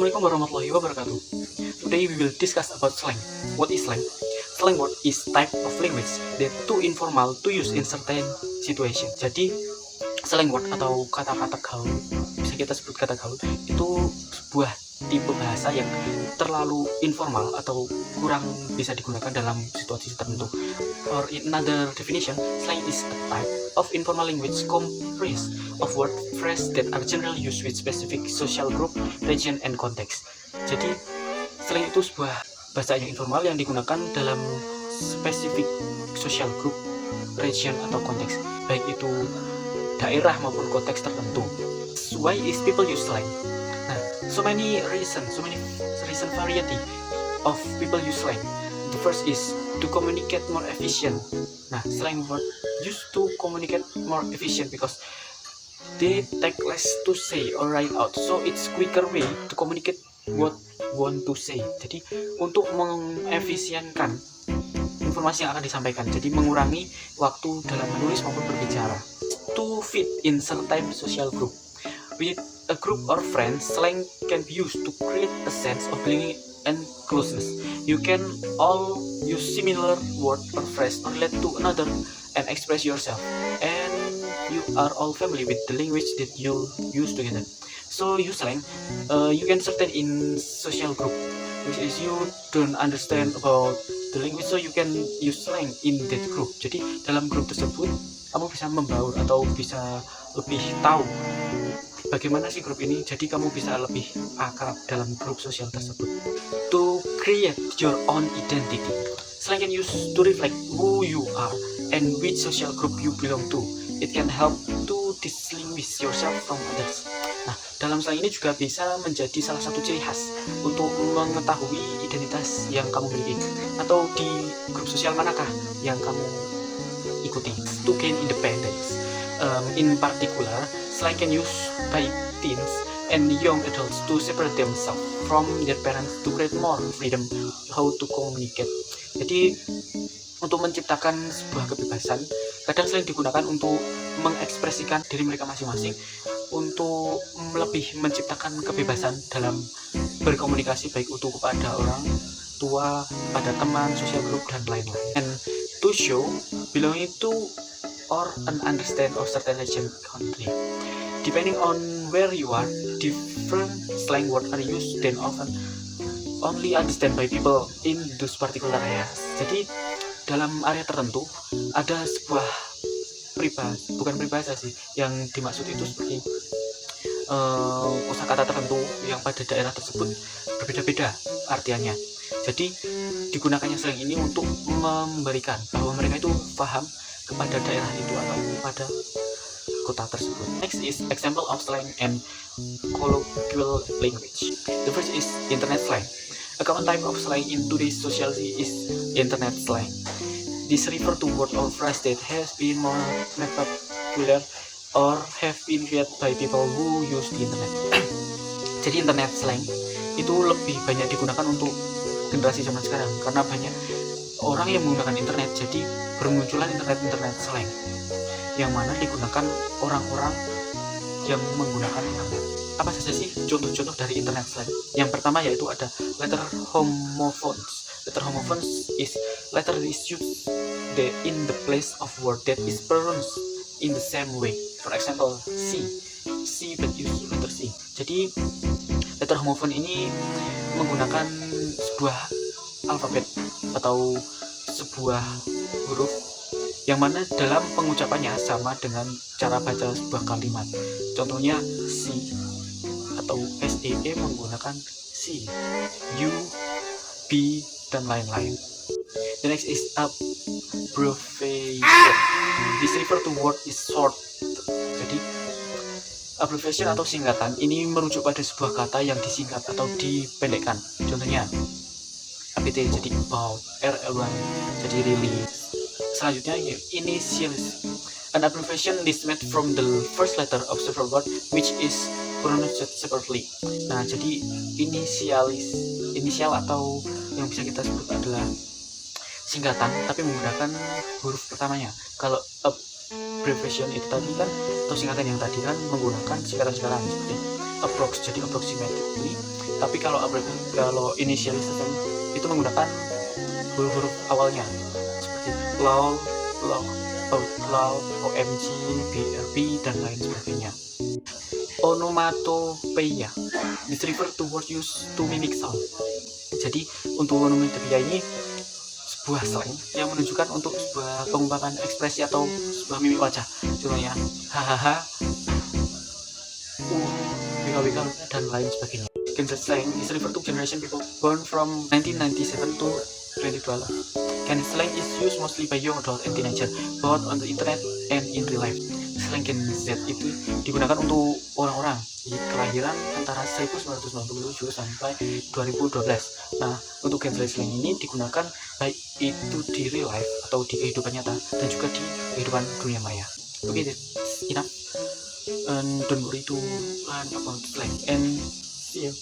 Assalamualaikum warahmatullahi wabarakatuh. Today we will discuss about slang. What is slang? Slang word is type of language that too informal to use in certain situation. Jadi slang word atau kata-kata gaul, bisa kita sebut kata gaul, itu sebuah tipe bahasa yang terlalu informal atau kurang bisa digunakan dalam situasi tertentu. Or in another definition, slang is a type of informal language comprised of word phrase that are generally used with specific social group, region, and context. Jadi slang itu sebuah bahasa yang informal yang digunakan dalam spesifik social group, region, atau konteks, baik itu daerah maupun konteks tertentu. Why is people use slang? Nah, so many reason variety of people use slang. The first is to communicate more efficient. Nah, slang word used to communicate more efficient because they take less to say or write out, so it's quicker way to communicate what want to say. Jadi untuk mengefisienkan informasi yang akan disampaikan, jadi mengurangi waktu dalam menulis maupun berbicara. To fit in certain social group. With a group or friends, slang can be used to create a sense of belonging and closeness. You can all use similar word or phrase or relate to another and express yourself, and you are all familiar with the language that you use together. So use slang, you can certain in social group, which is you don't understand about the language, so you can use slang in that group. Jadi dalam grup tersebut kamu bisa membaur atau bisa lebih tahu bagaimana sih grup ini, jadi kamu bisa lebih akrab dalam grup sosial tersebut. To create your own identity, slang can use to reflect who you are and which social group you belong to. It can help to distinguish yourself from others. Nah, dalam slang ini juga bisa menjadi salah satu ciri khas untuk mengetahui identitas yang kamu miliki atau di grup sosial manakah yang kamu ikuti. To gain independence, in particular, slang can use by teens and young adults to separate themselves from their parents to create more freedom how to communicate. Jadi untuk menciptakan sebuah kebebasan, kadang slang digunakan untuk mengekspresikan diri mereka masing-masing, untuk lebih menciptakan kebebasan dalam berkomunikasi, baik itu kepada orang tua, pada teman, sosial group, dan lain-lain. And to show belonging to or an understand of certain region country. Depending on where you are, different slang words are used then often only understand by people in those particular areas. Jadi dalam area tertentu ada sebuah bukan peribahasa sih, yang dimaksud itu seperti kosakata tertentu yang pada daerah tersebut berbeda-beda artiannya. Jadi digunakannya slang ini untuk memberikan bahwa mereka itu paham kepada daerah itu atau pada kota tersebut. Next is example of slang and colloquial language. The first is internet slang. A common type of slang in today's society is internet slang. This refers to word or phrase that has been more popular or have been created by people who use the internet. Jadi internet slang itu lebih banyak digunakan untuk generasi zaman sekarang karena banyak orang yang menggunakan internet, jadi bermunculan internet slang yang mana digunakan orang-orang yang menggunakan internet. Apa saja sih contoh-contoh dari internet slang? Yang pertama yaitu ada letter homophones. Letter homophones is letter is used in the place of word that is pronounced in the same way. For example, C but use letter C. Jadi letter homophone ini menggunakan sebuah alfabet atau sebuah huruf yang mana dalam pengucapannya sama dengan cara baca sebuah kalimat. Contohnya C atau SEE menggunakan C, U, B, dan lain-lain. The next is abbreviation. This refer to word is short. Jadi abbreviation atau singkatan ini merujuk pada sebuah kata yang disingkat atau dipendekkan. Contohnya ABT jadi about, RL1 jadi really. Selanjutnya initials. An abbreviation is made from the first letter of several words which is pronounced separately. Nah, jadi inisial atau yang bisa kita sebut adalah singkatan tapi menggunakan huruf pertamanya. Kalau abbreviation itu tadi kan, atau singkatan yang tadi kan menggunakan singkatan-singkatan seperti approx, jadi approximately, Tapi kalau initialism itu menggunakan huruf-huruf awalnya seperti lol, lol, lol, omg, brb, dan lain sebagainya. Onomatopeia, this refer to word used to mimic sound. Jadi untuk onomatopeia ini sebuah slang yang menunjukkan untuk sebuah pengungkapan ekspresi atau sebuah mimik wajah. Contohnya hahaha, wika, dan lain sebagainya. Gen Z slang is refer to generation people born from 1997 to 2012. Gen Z slang is used mostly by young adult and teenager, both on the internet and in real life. Slang Gen Z itu digunakan untuk orang-orang di kelahiran antara 1997 sampai 2012. Nah, untuk Gen Z slang ini digunakan baik itu di real life atau di kehidupan nyata dan juga di kehidupan dunia maya. Okay, that's enough. And don't worry to learn about slang and see you.